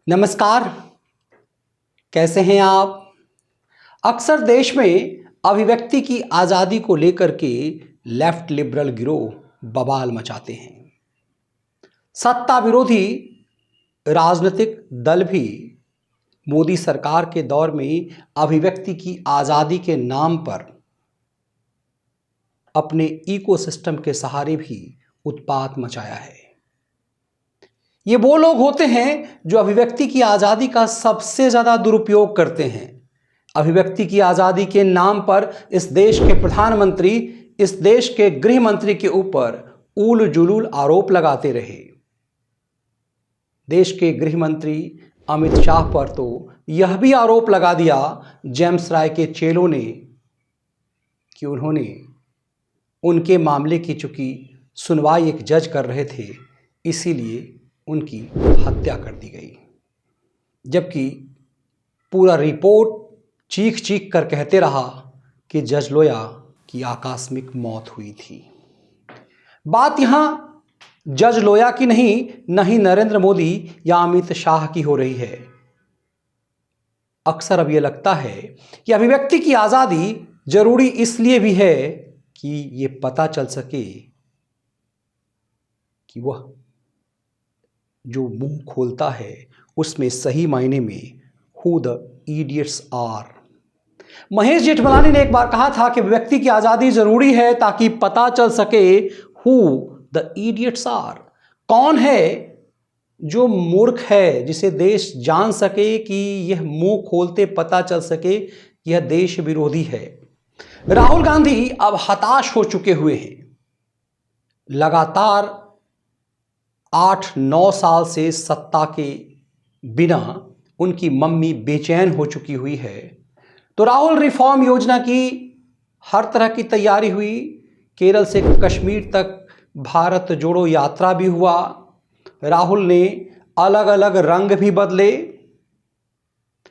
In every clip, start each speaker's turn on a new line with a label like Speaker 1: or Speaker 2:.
Speaker 1: नमस्कार, कैसे हैं आप। अक्सर देश में अभिव्यक्ति की आज़ादी को लेकर के लेफ्ट लिबरल गिरोह बवाल मचाते हैं। सत्ता विरोधी राजनीतिक दल भी मोदी सरकार के दौर में अभिव्यक्ति की आज़ादी के नाम पर अपने इकोसिस्टम के सहारे भी उत्पात मचाया है। ये वो लोग होते हैं जो अभिव्यक्ति की आज़ादी का सबसे ज़्यादा दुरुपयोग करते हैं। अभिव्यक्ति की आज़ादी के नाम पर इस देश के प्रधानमंत्री, इस देश के गृह मंत्री के ऊपर ऊल जुलूल आरोप लगाते रहे। देश के गृह मंत्री अमित शाह पर तो यह भी आरोप लगा दिया जेम्स राय के चेलों ने कि उन्होंने उनके मामले की चूंकि सुनवाई एक जज कर रहे थे, इसीलिए उनकी हत्या कर दी गई। जबकि पूरा रिपोर्ट चीख चीख कर कहते रहा कि जज लोया की आकस्मिक मौत हुई थी। बात यहां जज लोया की नहीं, न ही नरेंद्र मोदी या अमित शाह की हो रही है। अक्सर अब यह लगता है कि अभिव्यक्ति की आज़ादी जरूरी इसलिए भी है कि ये पता चल सके कि वह जो मुंह खोलता है उसमें सही मायने में who the idiots are. Mahesh Jethmalani ने एक बार कहा था कि व्यक्ति की आज़ादी जरूरी है ताकि पता चल सके हु द इडियट्स आर। कौन है जो मूर्ख है, जिसे देश जान सके कि यह मुंह खोलते पता चल सके यह देश विरोधी है। राहुल गांधी अब हताश हो चुके हुए हैं। लगातार 8-9 साल से सत्ता के बिना उनकी मम्मी बेचैन हो चुकी हुई है। तो राहुल रिफॉर्म योजना की हर तरह की तैयारी हुई। केरल से कश्मीर तक भारत जोड़ो यात्रा भी हुआ। राहुल ने अलग अलग रंग भी बदले।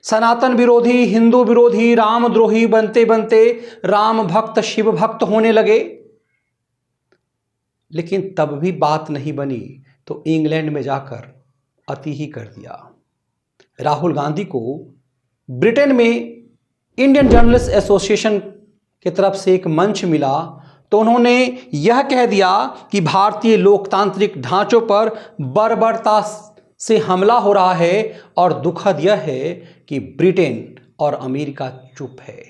Speaker 1: सनातन विरोधी, हिंदू विरोधी, रामद्रोही बनते बनते राम भक्त, शिव भक्त होने लगे। लेकिन तब भी बात नहीं बनी तो इंग्लैंड में जाकर अति ही कर दिया। राहुल गांधी को ब्रिटेन में इंडियन जर्नलिस्ट एसोसिएशन की तरफ से एक मंच मिला तो उन्होंने यह कह दिया कि भारतीय लोकतांत्रिक ढांचों पर बर्बरता से हमला हो रहा है और दुखद यह है कि ब्रिटेन और अमेरिका चुप है।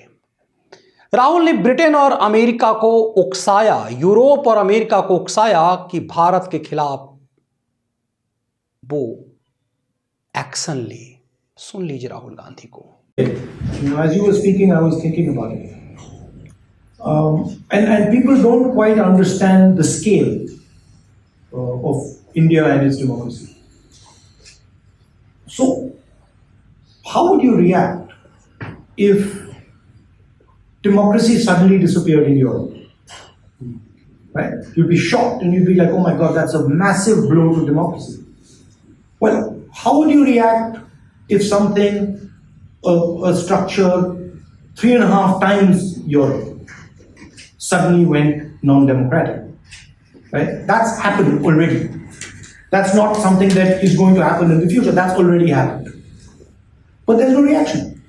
Speaker 1: राहुल ने ब्रिटेन और अमेरिका को उकसाया, यूरोप और अमेरिका को उकसाया कि भारत के खिलाफ वो एक्शन ले। सुन लीजिए राहुल गांधी को।
Speaker 2: As you were speaking, I was thinking about it. And people don't quite understand the scale of India and its democracy. So, how would you react if democracy suddenly disappeared in Europe? Right? You'd be shocked and you'd be like, oh my God, that's a massive blow to democracy. Well, how would you react if something, a structure 3.5 times Europe suddenly went non-democratic? Right? That's happened already. That's not something that is going to happen in the future. That's already happened. But there's no reaction.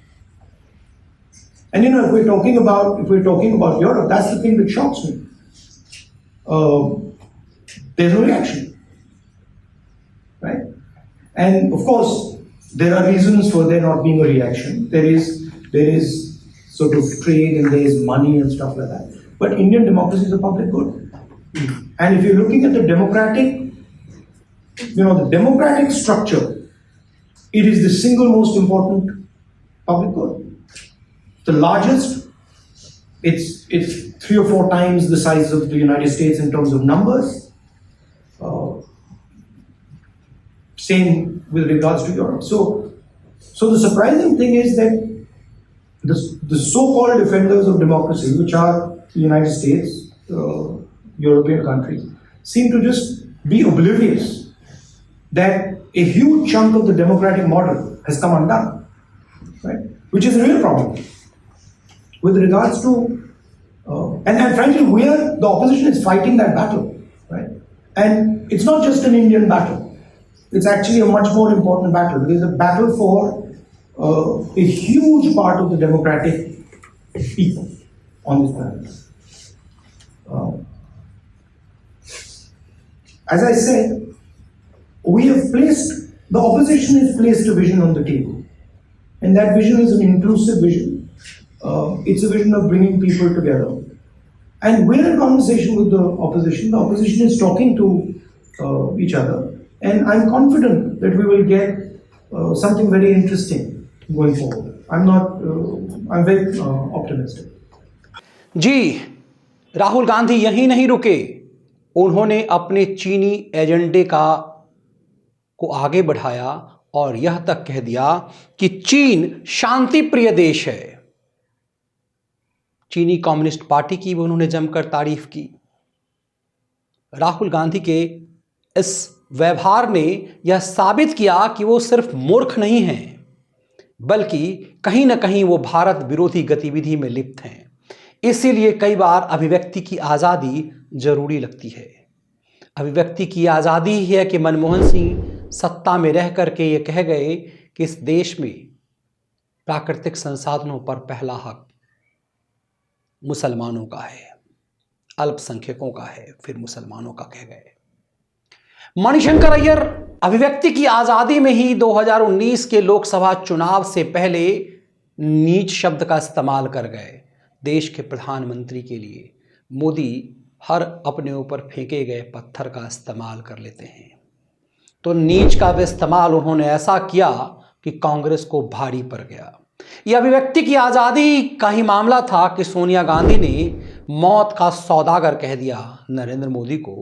Speaker 2: And if we're talking about Europe, that's the thing that shocks me. There's no reaction. Right? And of course, there are reasons for there not being a reaction. There is sort of trade and there is money and stuff like that. But Indian democracy is a public good. And if you're looking at the democratic structure, it is the single most important public good. The largest, it's 3 or 4 times the size of the United States in terms of numbers. Same with regards to Europe. So the surprising thing is that the so-called defenders of democracy, which are the United States, European countries, seem to just be oblivious that a huge chunk of the democratic model has come undone, right? Which is a real problem. With regards to, and frankly, the opposition is fighting that battle, right? And it's not just an Indian battle. it's actually a much more important battle. It is a battle for a huge part of the democratic people on this planet. As I said, the opposition has placed a vision on the table. And that vision is an inclusive vision. It's a vision of bringing people together. And we're in conversation with the opposition. The opposition is talking to each other. And I'm confident that we will get something very interesting going forward. I'm very optimistic.
Speaker 1: जी, राहुल गांधी यहीं नहीं रुके। उन्होंने अपने चीनी एजेंडे को आगे बढ़ाया और यह तक कह दिया कि चीन शांति प्रिय देश है। चीनी कम्युनिस्ट पार्टी की भी उन्होंने जमकर तारीफ की। राहुल गांधी के इस व्यवहार ने यह साबित किया कि वो सिर्फ मूर्ख नहीं हैं, बल्कि कहीं ना कहीं वो भारत विरोधी गतिविधि में लिप्त हैं। इसीलिए कई बार अभिव्यक्ति की आज़ादी जरूरी लगती है। अभिव्यक्ति की आज़ादी ही है कि मनमोहन सिंह सत्ता में रह करके ये कह गए कि इस देश में प्राकृतिक संसाधनों पर पहला हक मुसलमानों का है, अल्पसंख्यकों का है, फिर मुसलमानों का कह गए। मणिशंकर अय्यर अभिव्यक्ति की आज़ादी में ही 2019 के लोकसभा चुनाव से पहले नीच शब्द का इस्तेमाल कर गए। देश के प्रधानमंत्री के लिए मोदी हर अपने ऊपर फेंके गए पत्थर का इस्तेमाल कर लेते हैं। तो नीच का भी इस्तेमाल उन्होंने ऐसा किया कि कांग्रेस को भारी पड़ गया। यह अभिव्यक्ति की आज़ादी का ही मामला था कि सोनिया गांधी ने मौत का सौदागर कह दिया नरेंद्र मोदी को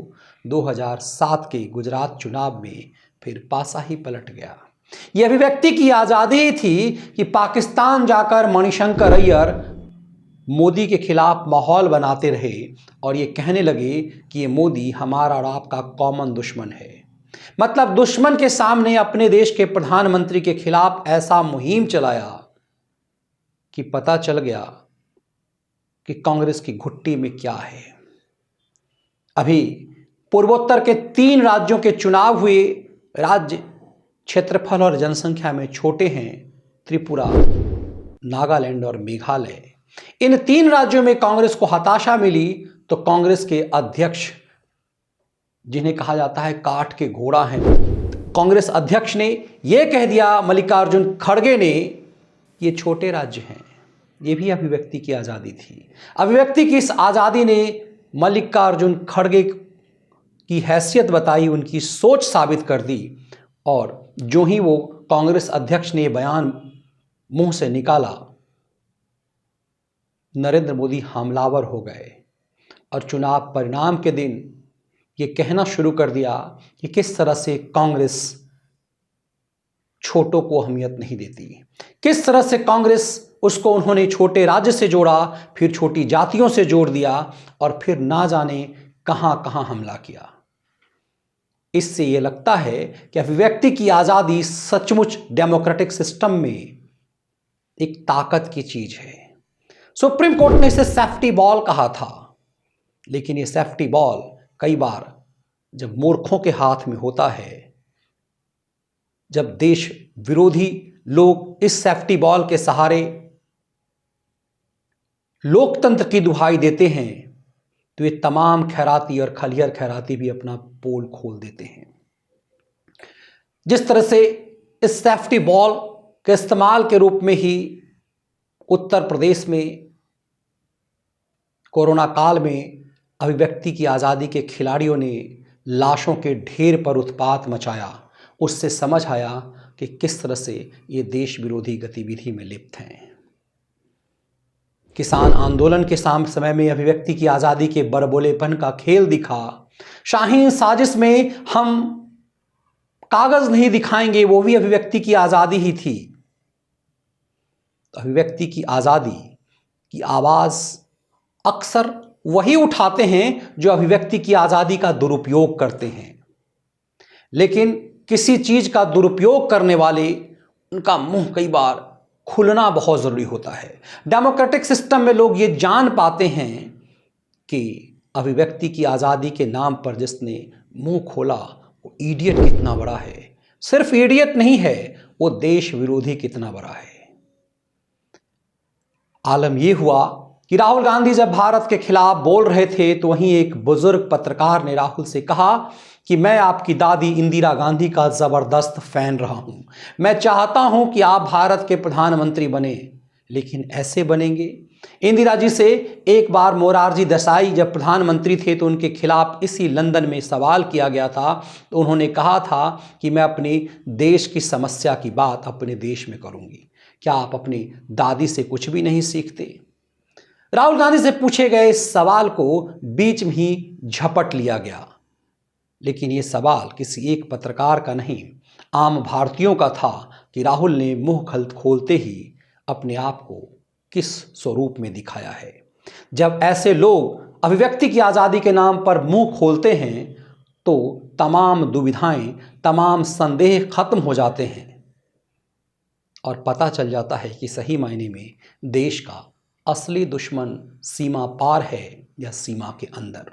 Speaker 1: 2007 के गुजरात चुनाव में, फिर पासा ही पलट गया। यह अभिव्यक्ति की आज़ादी थी कि पाकिस्तान जाकर मणिशंकर अय्यर मोदी के खिलाफ माहौल बनाते रहे और ये कहने लगे कि ये मोदी हमारा और आपका कॉमन दुश्मन है। मतलब दुश्मन के सामने अपने देश के प्रधानमंत्री के खिलाफ ऐसा मुहिम चलाया कि पता चल गया कि कांग्रेस की घुट्टी में क्या है। अभी पूर्वोत्तर के 3 राज्यों के चुनाव हुए। राज्य क्षेत्रफल और जनसंख्या में छोटे हैं, त्रिपुरा, नागालैंड और मेघालय। इन 3 राज्यों में कांग्रेस को हताशा मिली तो कांग्रेस के अध्यक्ष, जिन्हें कहा जाता है काठ के घोड़ा हैं, कांग्रेस अध्यक्ष ने यह कह दिया मल्लिकार्जुन खड़गे ने, ये छोटे राज्य हैं। ये भी अभिव्यक्ति की आज़ादी थी। अभिव्यक्ति की इस आज़ादी ने मल्लिकार्जुन खड़गे की हैसियत बताई, उनकी सोच साबित कर दी। और जो ही वो कांग्रेस अध्यक्ष ने बयान मुंह से निकाला, नरेंद्र मोदी हमलावर हो गए और चुनाव परिणाम के दिन ये कहना शुरू कर दिया कि किस तरह से कांग्रेस छोटों को अहमियत नहीं देती, किस तरह से कांग्रेस उसको उन्होंने छोटे राज्य से जोड़ा, फिर छोटी जातियों से जोड़ दिया और फिर ना जाने कहां कहां हमला किया। इससे यह लगता है कि अभिव्यक्ति की आज़ादी सचमुच डेमोक्रेटिक सिस्टम में एक ताकत की चीज है। सुप्रीम कोर्ट ने इसे सेफ्टी बॉल कहा था, लेकिन ये सेफ्टी बॉल कई बार जब मूर्खों के हाथ में होता है, जब देश विरोधी लोग इस सेफ्टी बॉल के सहारे लोकतंत्र की दुहाई देते हैं, तो ये तमाम खैराती और खलिहर खैराती भी अपना पोल खोल देते हैं। जिस तरह से इस सेफ्टी बॉल के इस्तेमाल के रूप में ही उत्तर प्रदेश में कोरोना काल में अभिव्यक्ति की आज़ादी के खिलाड़ियों ने लाशों के ढेर पर उत्पात मचाया, उससे समझ आया कि किस तरह से ये देश विरोधी गतिविधि में लिप्त हैं। किसान आंदोलन के समय में अभिव्यक्ति की आज़ादी के बड़बोलेपन का खेल दिखा। शाहीन साजिश में हम कागज नहीं दिखाएंगे, वो भी अभिव्यक्ति की आज़ादी ही थी। अभिव्यक्ति की आज़ादी की आवाज़ अक्सर वही उठाते हैं जो अभिव्यक्ति की आज़ादी का दुरुपयोग करते हैं, लेकिन किसी चीज़ का दुरुपयोग करने वाले, उनका मुंह कई बार खुलना बहुत ज़रूरी होता है। डेमोक्रेटिक सिस्टम में लोग ये जान पाते हैं कि अभिव्यक्ति की आज़ादी के नाम पर जिसने मुंह खोला वो इडियट कितना बड़ा है, सिर्फ इडियट नहीं है, वो देश विरोधी कितना बड़ा है। आलम यह हुआ कि राहुल गांधी जब भारत के खिलाफ बोल रहे थे तो वहीं एक बुजुर्ग पत्रकार ने राहुल से कहा कि मैं आपकी दादी इंदिरा गांधी का जबरदस्त फैन रहा हूं, मैं चाहता हूं कि आप भारत के प्रधानमंत्री बने, लेकिन ऐसे बनेंगे। इंदिरा जी से एक बार मोरारजी देसाई जब प्रधानमंत्री थे तो उनके खिलाफ इसी लंदन में सवाल किया गया था, तो उन्होंने कहा था कि मैं अपने देश की समस्या की बात अपने देश में करूंगी। क्या आप अपनी दादी से कुछ भी नहीं सीखते? राहुल गांधी से पूछे गए इस सवाल को बीच में ही झपट लिया गया, लेकिन यह सवाल किसी एक पत्रकार का नहीं, आम भारतीयों का था कि राहुल ने मुंह खोलते ही अपने आप को किस स्वरूप में दिखाया है। जब ऐसे लोग अभिव्यक्ति की आज़ादी के नाम पर मुंह खोलते हैं तो तमाम दुविधाएं, तमाम संदेह खत्म हो जाते हैं और पता चल जाता है कि सही मायने में देश का असली दुश्मन सीमा पार है या सीमा के अंदर।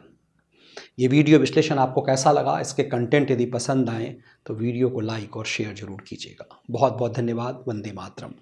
Speaker 1: ये वीडियो विश्लेषण आपको कैसा लगा? इसके कंटेंट यदि पसंद आए तो वीडियो को लाइक और शेयर जरूर कीजिएगा। बहुत बहुत धन्यवाद। वंदे मातरम।